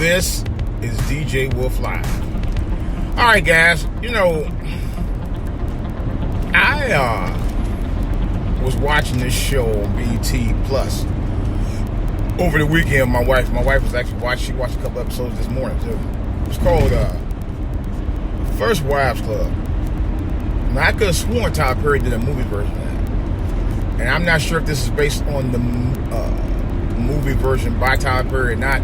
This is DJ Wolf Live. All right, guys. I was watching this show on BT Plus over the weekend. My wife was actually she watched a couple episodes this morning too. It's called First Wives Club. Now, I could have sworn Tyler Perry did a movie version of that, and I'm not sure if this is based on the movie version by Tyler Perry or not.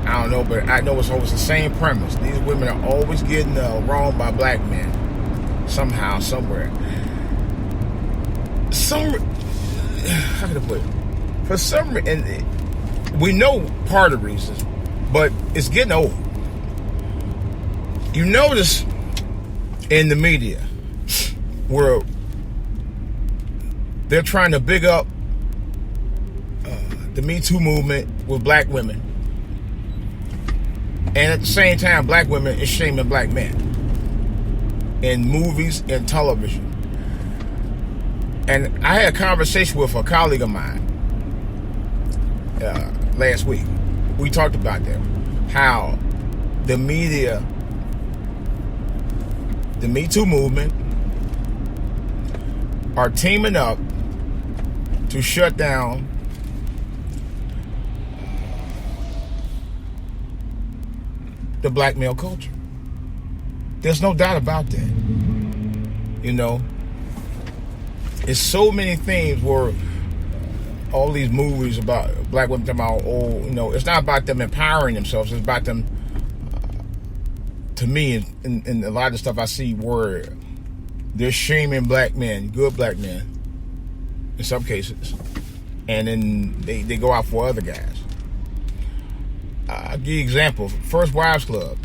I don't know, but I know it's always the same premise. These women are always getting wronged by black men somehow, somewhere. How can I put it? For some reason, and we know part of the reasons, but it's getting old. You notice in the media where they're trying to big up the Me Too movement with black women, and at the same time, black women is shaming black men in movies and television. And I had a conversation with a colleague of mine last week. We talked about that, how the media, the Me Too movement, are teaming up to shut down the black male culture. There's no doubt about that. It's so many things where all these movies about black women talking about, it's not about them empowering themselves. It's about them, to me, in a lot of the stuff I see, where they're shaming black men, good black men, in some cases, and then they go out for other guys. I'll give you an example. First Wives Club.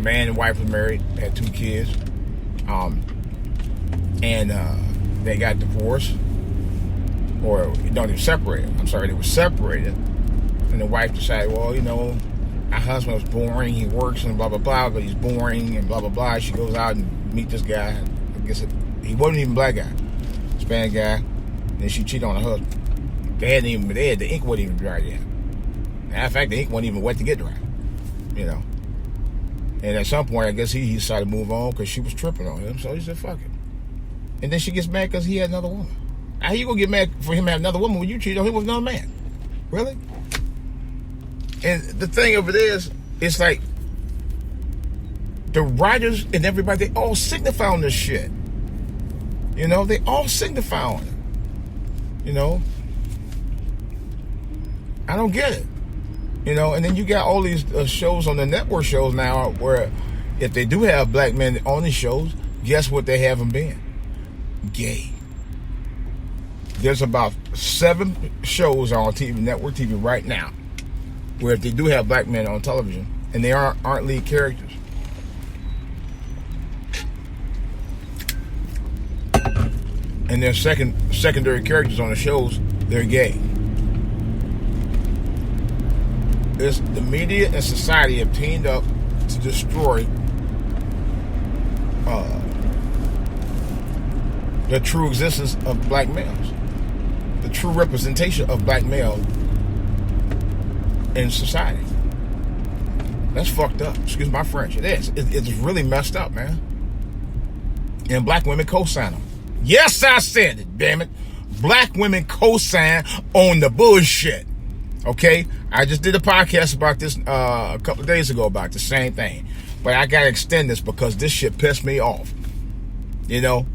Man and wife was married, had 2 kids, and they got divorced, or they were separated. I'm sorry, they were separated, and the wife decided, well, my husband was boring. He works and blah blah blah, but he's boring and blah blah blah. She goes out and meet this guy. I guess he wasn't even a black guy, Hispanic guy. And then she cheated on her husband. The ink wasn't even dry yet. Matter of fact, the ink wasn't even wet to get dry. And at some point, I guess he decided to move on because she was tripping on him. So he said, fuck it. And then she gets mad because he had another woman. How you going to get mad for him to have another woman when you cheated on him with another man? Really? And the thing of it is, it's like the writers and everybody, they all signify on this shit. They all signify on it. I don't get it. And then you got all these shows on the network shows now where if they do have black men on these shows, guess what they have them being? Gay. There's about 7 shows on TV, network TV right now, where if they do have black men on television and they aren't lead characters, and they're secondary characters on the shows, they're gay. The media and society have teamed up to destroy the true existence of black males, the true representation of black males in society. That's fucked up. Excuse my French. It is. It's really messed up, man. And black women co-sign them. Yes, I said it, damn it. Black women co-sign on the bullshit. Okay? I just did a podcast about this a couple of days ago about the same thing. But I got to extend this because this shit pissed me off. Now,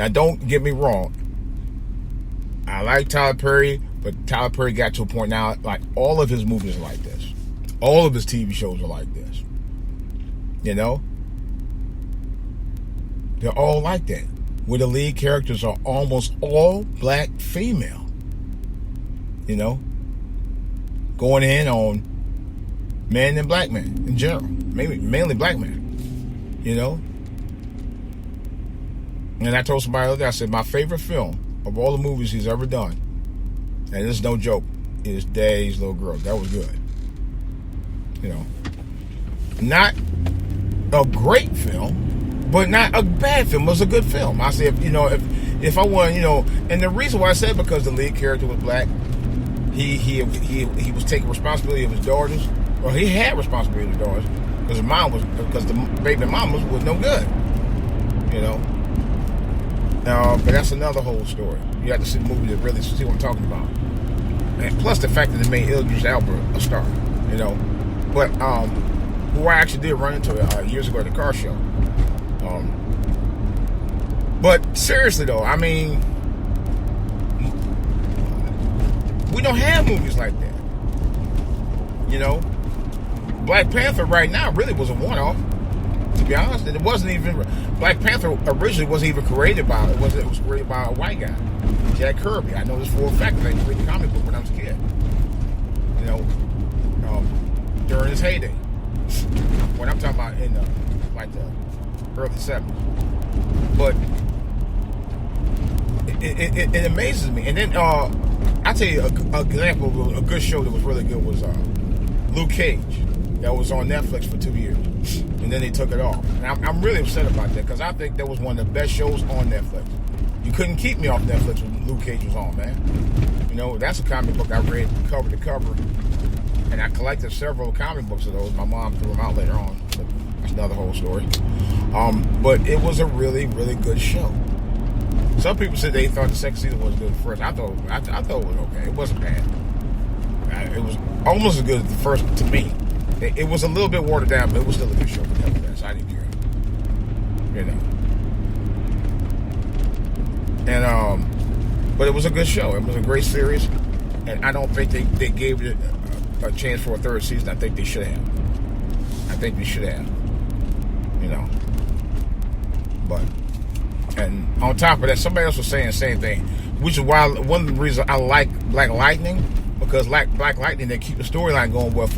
don't get me wrong. I like Tyler Perry, but Tyler Perry got to a point now, like all of his movies are like this. All of his TV shows are like this. They're all like that. Where the lead characters are almost all black female. Going in on men and black men in general. Maybe mainly black men. And I told somebody the other day, I said, my favorite film of all the movies he's ever done, and this is no joke, is Daddy's Little Girl. That was good. Not a great film, but not a bad film. It was a good film. I said, if I want, and the reason why I said because the lead character was black, he was taking responsibility of his daughters. Well, he had responsibility of his daughters because the baby mamas was no good. You know. But that's another whole story. You have to see the movie to really see what I'm talking about. And plus the fact that it made Idris Elba a star. You know. But who I actually did run into years ago at the car show. But seriously though, I mean, we don't have movies like that. You know, Black Panther right now really was a one-off. To be honest, and it wasn't even Black Panther originally wasn't even created by it was created by a white guy, Jack Kirby. I know this for a fact because I used to read the comic book when I was a kid. You know, during his heyday. When I'm talking about in like the early 70s. But it amazes me. And then I'll tell you an example of a good show that was really good was Luke Cage. That was on Netflix for 2 years. And then they took it off. And I'm really upset about that because I think that was one of the best shows on Netflix. You couldn't keep me off Netflix when Luke Cage was on, man. You know, that's a comic book I read cover to cover. And I collected several comic books of those. My mom threw them out later on. But that's another whole story. But it was a really, really good show. Some people said they thought the second season was good at first. I thought it was okay. It wasn't bad. It was almost as good as the first to me. It was a little bit watered down, but it was still a good show. So I didn't care. You know. And but it was a good show. It was a great series, and I don't think they gave it a chance for a third season. I think they should have. You know. But and on top of that, somebody else was saying the same thing, which is why one of the reasons I like Black Lightning. Because like Black Lightning, they keep the storyline going with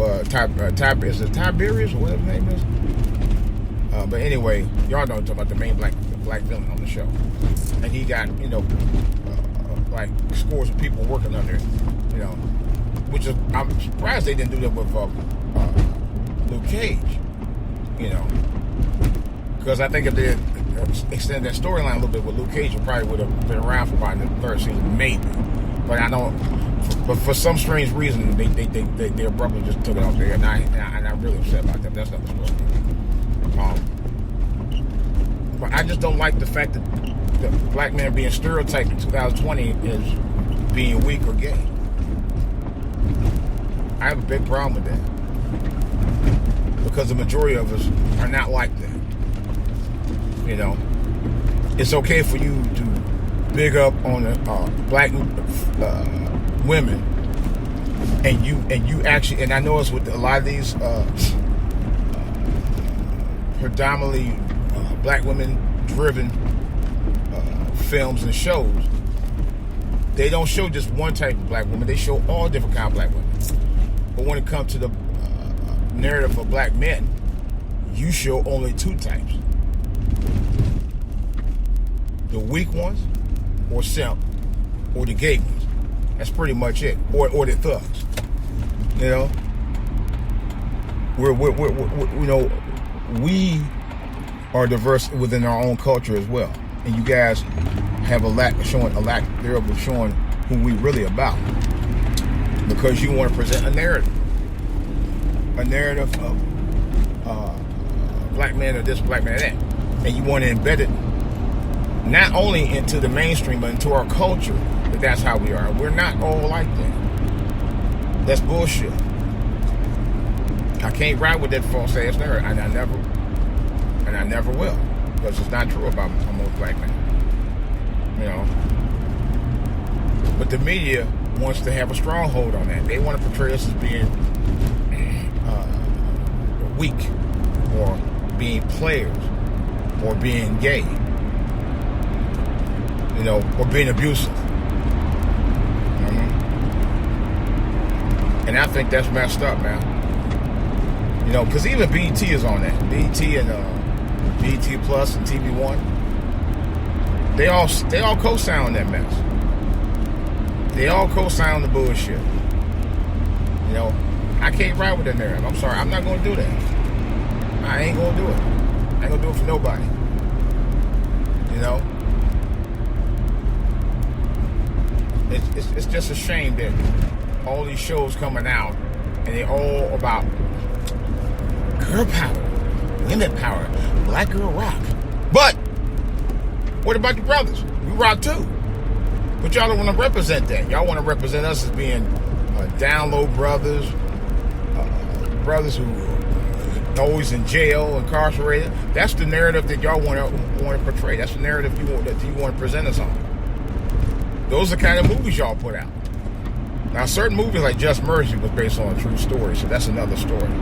is it Tiberius or whatever his name is? But anyway, y'all know I'm talking about the main black villain on the show, and he got like scores of people working under it, you know, which is I'm surprised they didn't do that with Luke Cage, you know, because I think if they extend that storyline a little bit with Luke Cage, it probably would have been around for about the third season, maybe. But I don't. But for some strange reason, they abruptly just took it off there, and I'm really upset about that. That's not the story. But I just don't like the fact that the black man being stereotyped in 2020 is being weak or gay. I have a big problem with that because the majority of us are not like that. You know, it's okay for you to big up on black women, and you actually, and I know it's with a lot of these predominantly black women driven films and shows. They don't show just one type of black woman; they show all different kind of black women. But when it comes to the narrative of black men, you show only two types: the weak ones, or simp, or the gay ones. That's pretty much it. Or the thugs. You know, we're you know, we are diverse within our own culture as well, and you guys have a lack thereof of showing who we really about, because you want to present a narrative of black man or this, black man that, and you want to embed it not only into the mainstream but into our culture. But that's how we are. We're not all like that. That's bullshit. I can't ride with that false ass narrative, and I never will, because it's not true about most black men. You know. But the media wants to have a stronghold on that. They want to portray us as being weak, or being players, or being gay, you know, or being abusive. And I think that's messed up, man. You know, because even BET is on that. BET and BET Plus and TV One, they all co-sign that mess. They all co-sign the bullshit. You know, I can't ride with that narrative. I'm sorry, I'm not going to do that. I ain't going to do it. I ain't going to do it for nobody. You know, it's just a shame that all these shows coming out, and they're all about girl power, women power, black girl rock. But what about the brothers? We rock too. But y'all don't want to represent that. Y'all want to represent us as being down low brothers, brothers who are always in jail, incarcerated. That's the narrative that y'all want to portray. That's the narrative you want to present us on. Those are the kind of movies y'all put out. Now, certain movies like Just Mercy was based on a true story, so that's another story.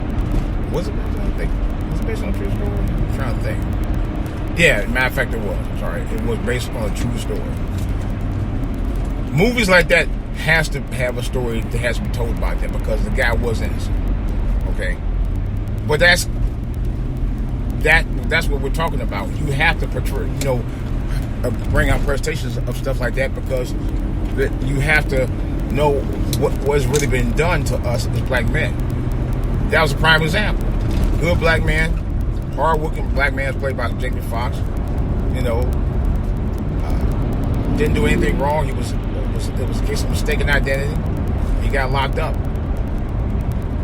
Was it? Was it based on a true story? I'm trying to think. Yeah, matter of fact, it was. I'm sorry. It was based on a true story. Movies like that has to have a story that has to be told about them because the guy was innocent. Okay? But that's what we're talking about. You have to portray, bring out presentations of stuff like that because you have to know what was really been done to us as black men. That was a prime example. Good black man, hard-working black man played by Jamie Foxx. Didn't do anything wrong. It was a case of mistaken identity. He got locked up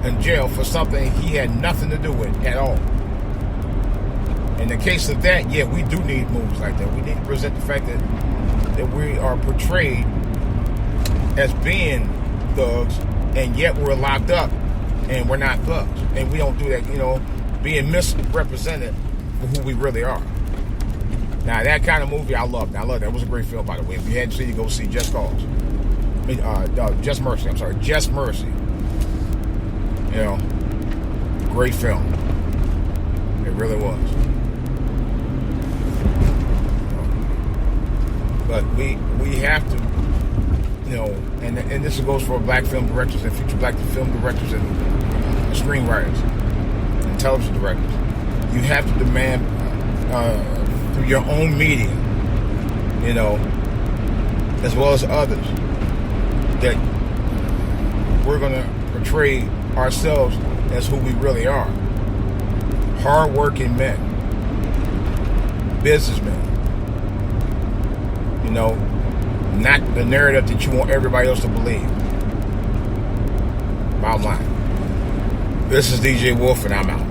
in jail for something he had nothing to do with at all. In the case of that, yeah, we do need movies like that. We need to present the fact that we are portrayed as being thugs, and yet we're locked up, and we're not thugs. And we don't do that, being misrepresented for who we really are. Now, that kind of movie, I loved. That was a great film, by the way. If you hadn't seen it, go see Just Cause. Just Mercy. I'm sorry, Just Mercy. Great film. It really was. But we have to, and this goes for black film directors and future black film directors and screenwriters and television directors. You have to demand through your own media, as well as others, that we're going to portray ourselves as who we really are. Hard-working men, businessmen, not the narrative that you want everybody else to believe. Bottom line. This is DJ Wolf, and I'm out.